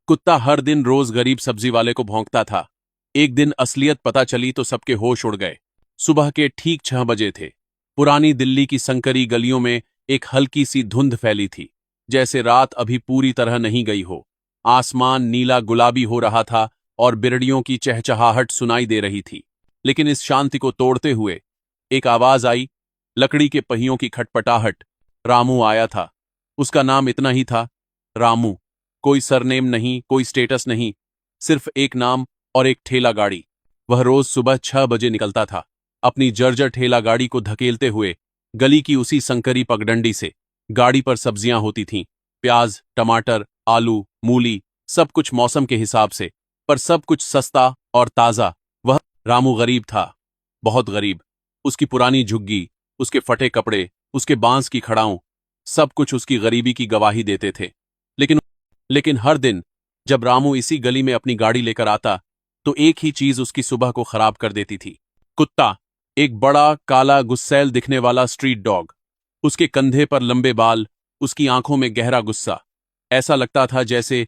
कुत्ता हर दिन रोज गरीब सब्जी वाले को भौंकता था। एक दिन असलियत पता चली तो सबके होश उड़ गए। सुबह के ठीक 6 बजे थे। पुरानी दिल्ली की संकरी गलियों में एक हल्की सी धुंध फैली थी, जैसे रात अभी पूरी तरह नहीं गई हो। आसमान नीला गुलाबी हो रहा था और बिरड़ियों की चहचहाहट सुनाई दे रही थी। लेकिन इस शांति को तोड़ते हुए एक आवाज आई, लकड़ी के पहियों की खटपटाहट। रामू आया था। उसका नाम इतना ही था, रामू। कोई सरनेम नहीं, कोई स्टेटस नहीं, सिर्फ एक नाम और एक ठेला गाड़ी। वह रोज सुबह 6 बजे निकलता था, अपनी जर्जर ठेला गाड़ी को धकेलते हुए गली की उसी संकरी पगडंडी से। गाड़ी पर सब्जियां होती थीं, प्याज, टमाटर, आलू, मूली, सब कुछ मौसम के हिसाब से, पर सब कुछ सस्ता और ताजा। वह रामू गरीब था, बहुत गरीब। उसकी पुरानी झुग्गी, उसके फटे कपड़े, उसके बांस की खड़ाऊं, सब कुछ उसकी गरीबी की गवाही देते थे। लेकिन हर दिन जब रामू इसी गली में अपनी गाड़ी लेकर आता, तो एक ही चीज उसकी सुबह को खराब कर देती थी। कुत्ता, एक बड़ा काला गुस्सैल दिखने वाला स्ट्रीट डॉग। उसके कंधे पर लंबे बाल, उसकी आंखों में गहरा गुस्सा। ऐसा लगता था जैसे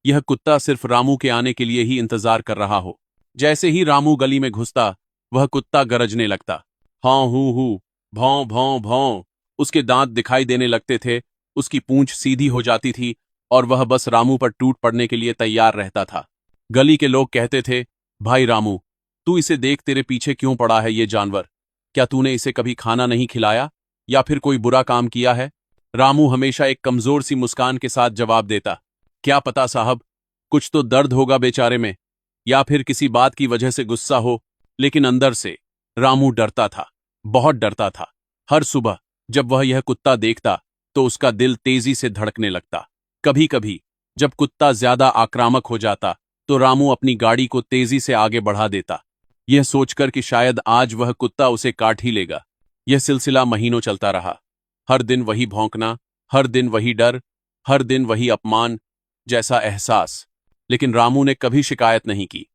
यह कुत्ता सिर्फ रामू के आने के लिए ही इंतजार कर रहा हो। जैसे ही रामू गली में घुसता, वह कुत्ता गरजने लगता। हाँ हू हू, भौं भौं भौं। उसके दांत दिखाई देने लगते थे, उसकी पूंछ सीधी हो जाती थी और वह बस रामू पर टूट पड़ने के लिए तैयार रहता था। गली के लोग कहते थे, भाई रामू, तू इसे देख, तेरे पीछे क्यों पड़ा है ये जानवर? क्या तूने इसे कभी खाना नहीं खिलाया या फिर कोई बुरा काम किया है? रामू हमेशा एक कमजोर सी मुस्कान के साथ जवाब देता, क्या पता साहब, कुछ तो दर्द होगा बेचारे में, या फिर किसी बात की वजह से गुस्सा हो। लेकिन अंदर से रामू डरता था, बहुत डरता था। हर सुबह जब वह यह कुत्ता देखता तो उसका दिल तेजी से धड़कने लगता। कभी कभी जब कुत्ता ज्यादा आक्रामक हो जाता तो रामू अपनी गाड़ी को तेजी से आगे बढ़ा देता, यह सोचकर कि शायद आज वह कुत्ता उसे काट ही लेगा। यह सिलसिला महीनों चलता रहा। हर दिन वही भौंकना, हर दिन वही डर, हर दिन वही अपमान जैसा एहसास। लेकिन रामू ने कभी शिकायत नहीं की,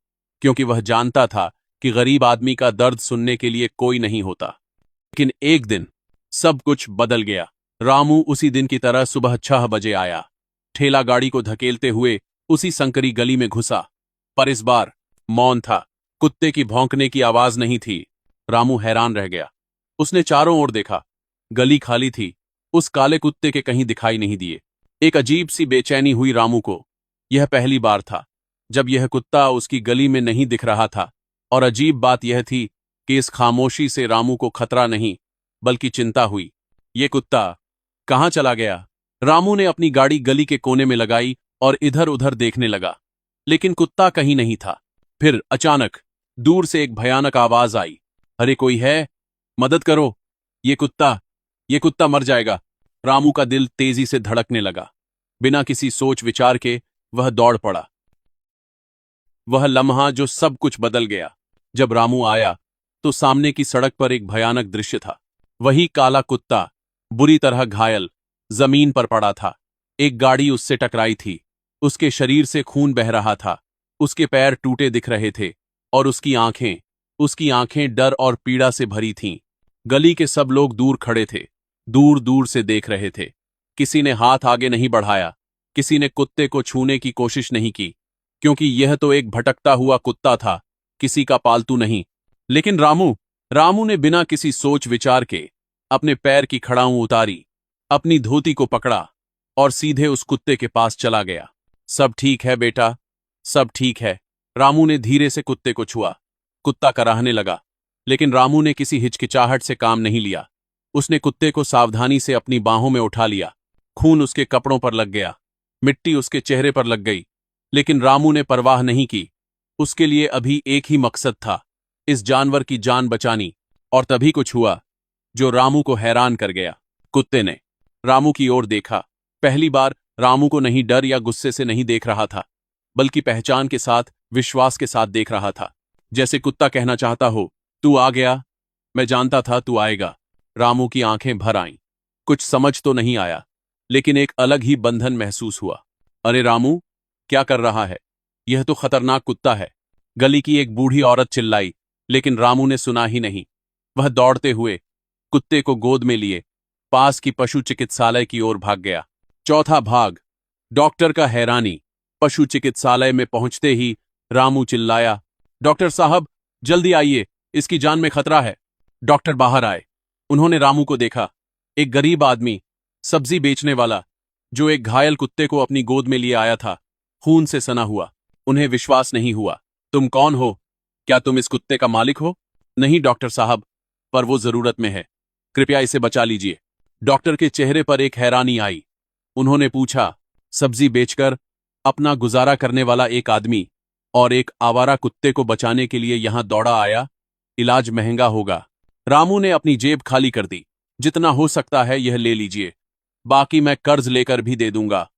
क्योंकि वह जानता था कि गरीब आदमी का दर्द सुनने के लिए कोई नहीं होता। लेकिन एक दिन सब कुछ बदल गया। रामू उसी दिन की तरह सुबह 6 बजे आया, ठेला गाड़ी को धकेलते हुए उसी संकरी गली में घुसा। पर इस बार मौन था, कुत्ते की भौंकने की आवाज नहीं थी। रामू हैरान रह गया। उसने चारों ओर देखा, गली खाली थी, उस काले कुत्ते के कहीं दिखाई नहीं दिए। एक अजीब सी बेचैनी हुई रामू को। यह पहली बार था जब यह कुत्ता उसकी गली में नहीं दिख रहा था, और अजीब बात यह थी कि इस खामोशी से रामू को खतरा नहीं बल्कि चिंता हुई। ये कुत्ता कहाँ चला गया? रामू ने अपनी गाड़ी गली के कोने में लगाई और इधर उधर देखने लगा, लेकिन कुत्ता कहीं नहीं था। फिर अचानक दूर से एक भयानक आवाज आई, अरे कोई है, मदद करो, ये कुत्ता मर जाएगा। रामू का दिल तेजी से धड़कने लगा। बिना किसी सोच विचार के वह दौड़ पड़ा। वह लम्हा जो सब कुछ बदल गया। जब रामू आया तो सामने की सड़क पर एक भयानक दृश्य था। वही काला कुत्ता, बुरी तरह घायल, जमीन पर पड़ा था। एक गाड़ी उससे टकराई थी। उसके शरीर से खून बह रहा था, उसके पैर टूटे दिख रहे थे और उसकी आंखें डर और पीड़ा से भरी थीं। गली के सब लोग दूर खड़े थे, दूर दूर से देख रहे थे। किसी ने हाथ आगे नहीं बढ़ाया, किसी ने कुत्ते को छूने की कोशिश नहीं की, क्योंकि यह तो एक भटकता हुआ कुत्ता था, किसी का पालतू नहीं। लेकिन रामू ने बिना किसी सोच विचार के अपने पैर की खड़ाऊं उतारी, अपनी धोती को पकड़ा और सीधे उस कुत्ते के पास चला गया। सब ठीक है बेटा, सब ठीक है। रामू ने धीरे से कुत्ते को छुआ। कुत्ता कराहने लगा, लेकिन रामू ने किसी हिचकिचाहट से काम नहीं लिया। उसने कुत्ते को सावधानी से अपनी बाहों में उठा लिया। खून उसके कपड़ों पर लग गया, मिट्टी उसके चेहरे पर लग गई, लेकिन रामू ने परवाह नहीं की। उसके लिए अभी एक ही मकसद था, इस जानवर की जान बचानी। और तभी कुछ हुआ जो रामू को हैरान कर गया। कुत्ते ने रामू की ओर देखा। पहली बार रामू को नहीं डर या गुस्से से नहीं देख रहा था, बल्कि पहचान के साथ, विश्वास के साथ देख रहा था। जैसे कुत्ता कहना चाहता हो, तू आ गया, मैं जानता था तू आएगा। रामू की आंखें भर आईं। कुछ समझ तो नहीं आया, लेकिन एक अलग ही बंधन महसूस हुआ। अरे रामू, क्या कर रहा है? यह तो खतरनाक कुत्ता है। गली की एक बूढ़ी औरत चिल्लाई, लेकिन रामू ने सुना ही नहीं। वह दौड़ते हुए कुत्ते को गोद में लिए पास की पशु चिकित्सालय की ओर भाग गया। चौथा भाग, डॉक्टर का हैरानी। पशु चिकित्सालय में पहुंचते ही रामू चिल्लाया, डॉक्टर साहब, जल्दी आइए, इसकी जान में खतरा है। डॉक्टर बाहर आए। उन्होंने रामू को देखा, एक गरीब आदमी, सब्जी बेचने वाला, जो एक घायल कुत्ते को अपनी गोद में लिए आया था, खून से सना हुआ। उन्हें विश्वास नहीं हुआ। तुम कौन हो? क्या तुम इस कुत्ते का मालिक हो? नहीं डॉक्टर साहब, पर वो जरूरत में है, कृपया इसे बचा लीजिए। डॉक्टर के चेहरे पर एक हैरानी आई। उन्होंने पूछा, सब्जी बेचकर अपना गुजारा करने वाला एक आदमी और एक आवारा कुत्ते को बचाने के लिए यहां दौड़ा आया? इलाज महंगा होगा। रामू ने अपनी जेब खाली कर दी। जितना हो सकता है यह ले लीजिए, बाकी मैं कर्ज लेकर भी दे दूंगा,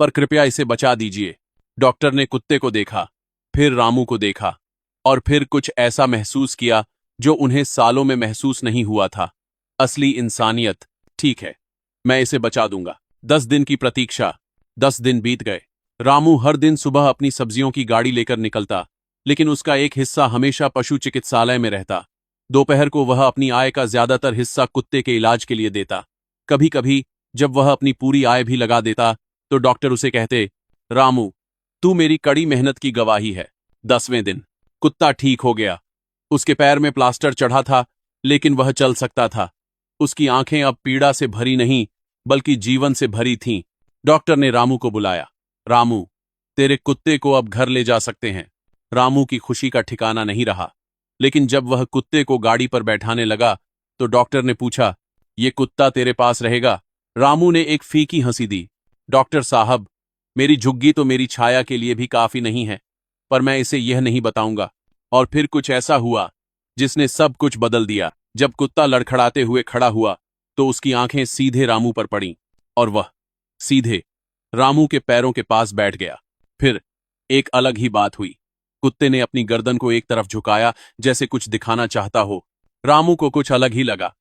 पर कृपया इसे बचा दीजिए। डॉक्टर ने कुत्ते को देखा, फिर रामू को देखा, और फिर कुछ ऐसा महसूस किया जो उन्हें सालों में महसूस नहीं हुआ था, असली इंसानियत। ठीक है, मैं इसे बचा दूंगा। 10 दिन की प्रतीक्षा। 10 दिन बीत गए। रामू हर दिन सुबह अपनी सब्जियों की गाड़ी लेकर निकलता, लेकिन उसका एक हिस्सा हमेशा पशु चिकित्सालय में रहता। दोपहर को वह अपनी आय का ज्यादातर हिस्सा कुत्ते के इलाज के लिए देता। कभी कभी जब वह अपनी पूरी आय भी लगा देता तो डॉक्टर उसे कहते, रामू, तू मेरी कड़ी मेहनत की गवाही है। 10वें दिन कुत्ता ठीक हो गया। उसके पैर में प्लास्टर चढ़ा था, लेकिन वह चल सकता था। उसकी आंखें अब पीड़ा से भरी नहीं, बल्कि जीवन से भरी थीं। डॉक्टर ने रामू को बुलाया। रामू, तेरे कुत्ते को अब घर ले जा सकते हैं। रामू की खुशी का ठिकाना नहीं रहा, लेकिन जब वह कुत्ते को गाड़ी पर बैठाने लगा तो डॉक्टर ने पूछा, ये कुत्ता तेरे पास रहेगा? रामू ने एक फीकी हंसी दी। डॉक्टर साहब, मेरी झुग्गी तो मेरी छाया के लिए भी काफी नहीं है, पर मैं इसे यह नहीं बताऊंगा। और फिर कुछ ऐसा हुआ जिसने सब कुछ बदल दिया। जब कुत्ता लड़खड़ाते हुए खड़ा हुआ तो उसकी आंखें सीधे रामू पर पड़ीं, और वह सीधे रामू के पैरों के पास बैठ गया। फिर एक अलग ही बात हुई। कुत्ते ने अपनी गर्दन को एक तरफ झुकाया, जैसे कुछ दिखाना चाहता हो। रामू को कुछ अलग ही लगा।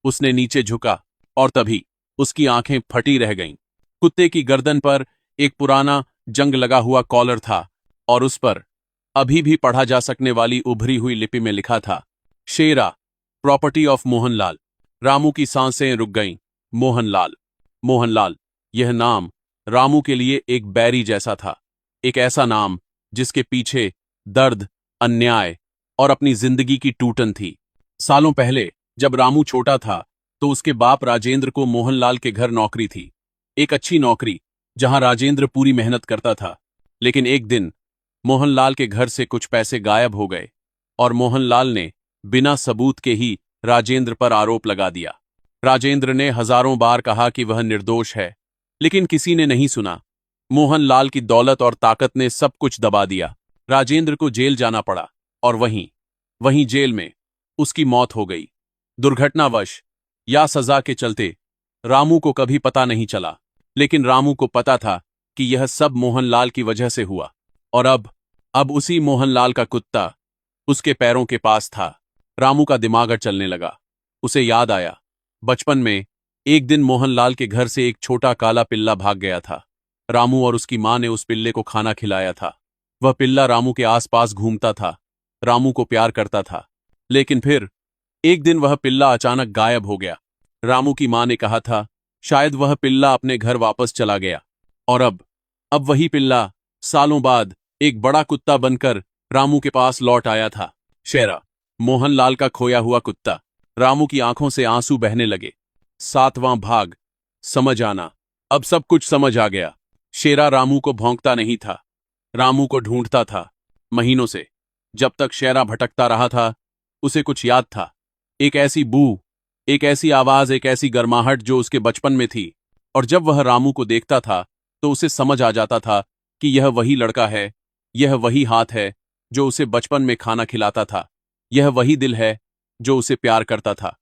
उसने नीचे झुका, और तभी उसकी आंखें फटी रह गईं। कुत्ते की गर्दन पर एक पुराना जंग लगा हुआ कॉलर था, और उस पर अभी भी पढ़ा जा सकने वाली उभरी हुई लिपि में लिखा था, शेरा, प्रॉपर्टी ऑफ मोहनलाल। रामू की सांसें रुक गईं। मोहनलाल, मोहनलाल, यह नाम रामू के लिए एक बैरी जैसा था। एक ऐसा नाम जिसके पीछे दर्द, अन्याय और अपनी जिंदगी की टूटन थी। सालों पहले जब रामू छोटा था तो उसके बाप राजेंद्र को मोहनलाल के घर नौकरी थी। एक अच्छी नौकरी जहां राजेंद्र पूरी मेहनत करता था। लेकिन एक दिन मोहनलाल के घर से कुछ पैसे गायब हो गए, और मोहनलाल ने बिना सबूत के ही राजेंद्र पर आरोप लगा दिया। राजेंद्र ने हजारों बार कहा कि वह निर्दोष है, लेकिन किसी ने नहीं सुना। मोहनलाल की दौलत और ताकत ने सब कुछ दबा दिया। राजेंद्र को जेल जाना पड़ा, और वहीं जेल में उसकी मौत हो गई। दुर्घटनावश या सजा के चलते रामू को कभी पता नहीं चला, लेकिन रामू को पता था कि यह सब मोहनलाल की वजह से हुआ। और अब उसी मोहनलाल का कुत्ता उसके पैरों के पास था। रामू का दिमाग चलने लगा। उसे याद आया, बचपन में एक दिन मोहनलाल के घर से एक छोटा काला पिल्ला भाग गया था। रामू और उसकी मां ने उस पिल्ले को खाना खिलाया था। वह पिल्ला रामू के आसपास घूमता था, रामू को प्यार करता था। लेकिन फिर एक दिन वह पिल्ला अचानक गायब हो गया। रामू की मां ने कहा था, शायद वह पिल्ला अपने घर वापस चला गया। और अब वही पिल्ला सालों बाद एक बड़ा कुत्ता बनकर रामू के पास लौट आया था। शेरा, मोहनलाल का खोया हुआ कुत्ता। रामू की आंखों से आंसू बहने लगे। 7वां भाग, समझ आना। अब सब कुछ समझ आ गया। शेरा रामू को भौंकता नहीं था, रामू को ढूंढता था। महीनों से, जब तक शेरा भटकता रहा था, उसे कुछ याद था। एक ऐसी बू, एक ऐसी आवाज, एक ऐसी गर्माहट जो उसके बचपन में थी। और जब वह रामू को देखता था तो उसे समझ आ जाता था कि यह वही लड़का है, यह वही हाथ है जो उसे बचपन में खाना खिलाता था, यह वही दिल है जो उसे प्यार करता था।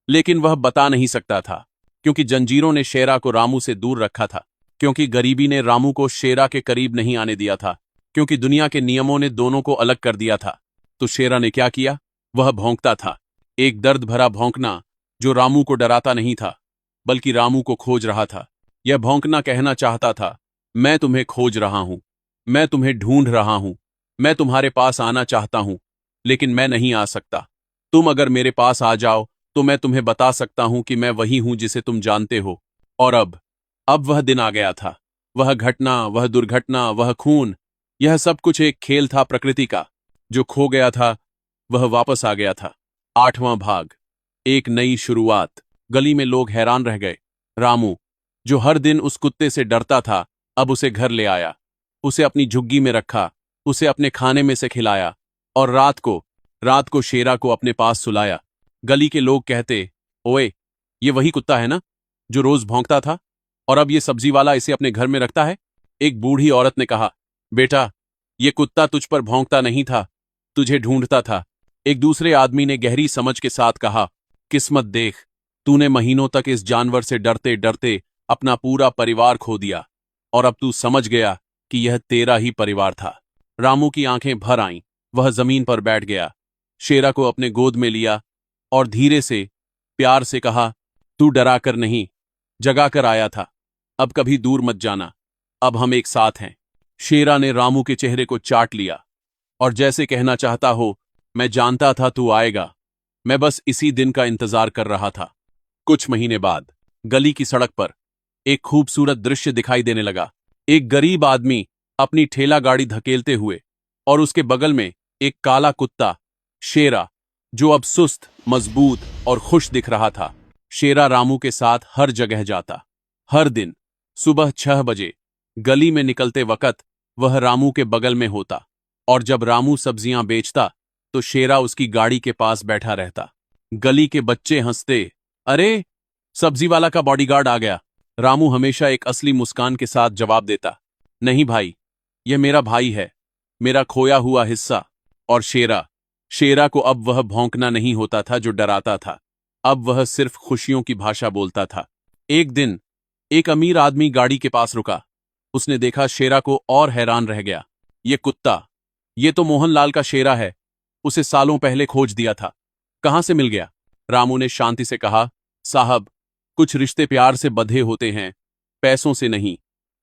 लेकिन वह बता नहीं सकता था, क्योंकि जंजीरों ने शेरा को रामू से दूर रखा था, क्योंकि गरीबी ने रामू को शेरा के करीब नहीं आने दिया था, क्योंकि दुनिया के नियमों ने दोनों को अलग कर दिया था। तो शेरा ने क्या किया? वह भौंकता था, एक दर्द भरा भौंकना जो रामू को डराता नहीं था, बल्कि रामू को खोज रहा था। यह भौंकना कहना चाहता था, मैं तुम्हें खोज रहा हूं, मैं तुम्हें ढूंढ रहा हूं, मैं तुम्हारे पास आना चाहता हूं, लेकिन मैं नहीं आ सकता। तुम अगर मेरे पास आ जाओ तो मैं तुम्हें बता सकता हूं कि मैं वही हूं जिसे तुम जानते हो। और अब वह दिन आ गया था। वह घटना, वह दुर्घटना, वह खून, यह सब कुछ एक खेल था प्रकृति का। जो खो गया था वह वापस आ गया था। 8वां भाग, एक नई शुरुआत। गली में लोग हैरान रह गए। रामू, जो हर दिन उस कुत्ते से डरता था, अब उसे घर ले आया। उसे अपनी झुग्गी में रखा, उसे अपने खाने में से खिलाया और रात को शेरा को अपने पास सुलाया। गली के लोग कहते, ओए, ये वही कुत्ता है ना जो रोज भौंकता था और अब ये सब्जी वाला इसे अपने घर में रखता है। एक बूढ़ी औरत ने कहा, बेटा, ये कुत्ता तुझ पर भौंकता नहीं था, तुझे ढूंढता था। एक दूसरे आदमी ने गहरी समझ के साथ कहा, किस्मत देख, तूने महीनों तक इस जानवर से डरते डरते अपना पूरा परिवार खो दिया और अब तू समझ गया कि यह तेरा ही परिवार था। रामू की आंखें भर आईं। वह जमीन पर बैठ गया, शेरा को अपने गोद में लिया और धीरे से, प्यार से कहा, तू डरा कर नहीं, जगा कर आया था। अब कभी दूर मत जाना, अब हम एक साथ हैं। शेरा ने रामू के चेहरे को चाट लिया और जैसे कहना चाहता हो, मैं जानता था तू आएगा, मैं बस इसी दिन का इंतजार कर रहा था। कुछ महीने बाद गली की सड़क पर एक खूबसूरत दृश्य दिखाई देने लगा। एक गरीब आदमी अपनी ठेला गाड़ी धकेलते हुए और उसके बगल में एक काला कुत्ता, शेरा, जो अब सुस्त, मजबूत और खुश दिख रहा था। शेरा रामू के साथ हर जगह जाता। हर दिन सुबह 6 बजे गली में निकलते वक्त वह रामू के बगल में होता और जब रामू सब्जियां बेचता तो शेरा उसकी गाड़ी के पास बैठा रहता। गली के बच्चे हंसते, अरे, सब्जी वाला का बॉडीगार्ड आ गया। रामू हमेशा एक असली मुस्कान के साथ जवाब देता, नहीं भाई, यह मेरा भाई है, मेरा खोया हुआ हिस्सा। और शेरा को अब वह भौंकना नहीं होता था जो डराता था, अब वह सिर्फ खुशियों की भाषा बोलता था। एक दिन एक अमीर आदमी गाड़ी के पास रुका। उसने देखा शेरा को और हैरान रह गया। ये कुत्ता, ये तो मोहनलाल का शेरा है, उसे सालों पहले खोज दिया था, कहां से मिल गया? रामू ने शांति से कहा, साहब, कुछ रिश्ते प्यार से बंधे होते हैं, पैसों से नहीं।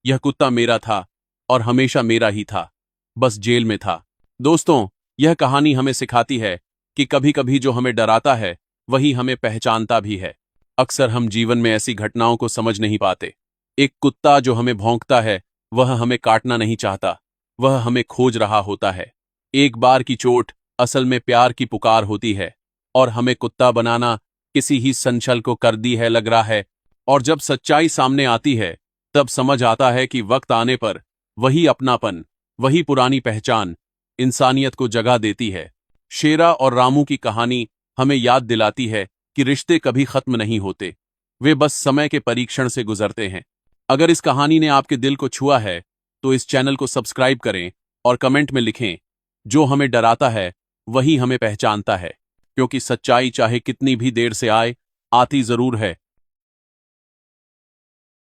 यह कुत्ता मेरा था और हमेशा मेरा ही था, बस जेल में था। दोस्तों, यह कहानी हमें सिखाती है कि कभी कभी जो हमें डराता है वही हमें पहचानता भी है। अक्सर हम जीवन में ऐसी घटनाओं को समझ नहीं पाते। एक कुत्ता जो हमें भौंकता है वह हमें काटना नहीं चाहता, वह हमें खोज रहा होता है। एक बार की चोट असल में प्यार की पुकार होती है और हमें कुत्ता बनाना किसी ही संचल को कर दी है लग रहा है। और जब सच्चाई सामने आती है तब समझ आता है कि वक्त आने पर वही अपनापन, वही पुरानी पहचान इंसानियत को जगह देती है। शेरा और रामू की कहानी हमें याद दिलाती है कि रिश्ते कभी खत्म नहीं होते, वे बस समय के परीक्षण से गुजरते हैं। अगर इस कहानी ने आपके दिल को छुआ है तो इस चैनल को सब्सक्राइब करें और कमेंट में लिखें, जो हमें डराता है वही हमें पहचानता है, क्योंकि सच्चाई चाहे कितनी भी देर से आए, आती जरूर है।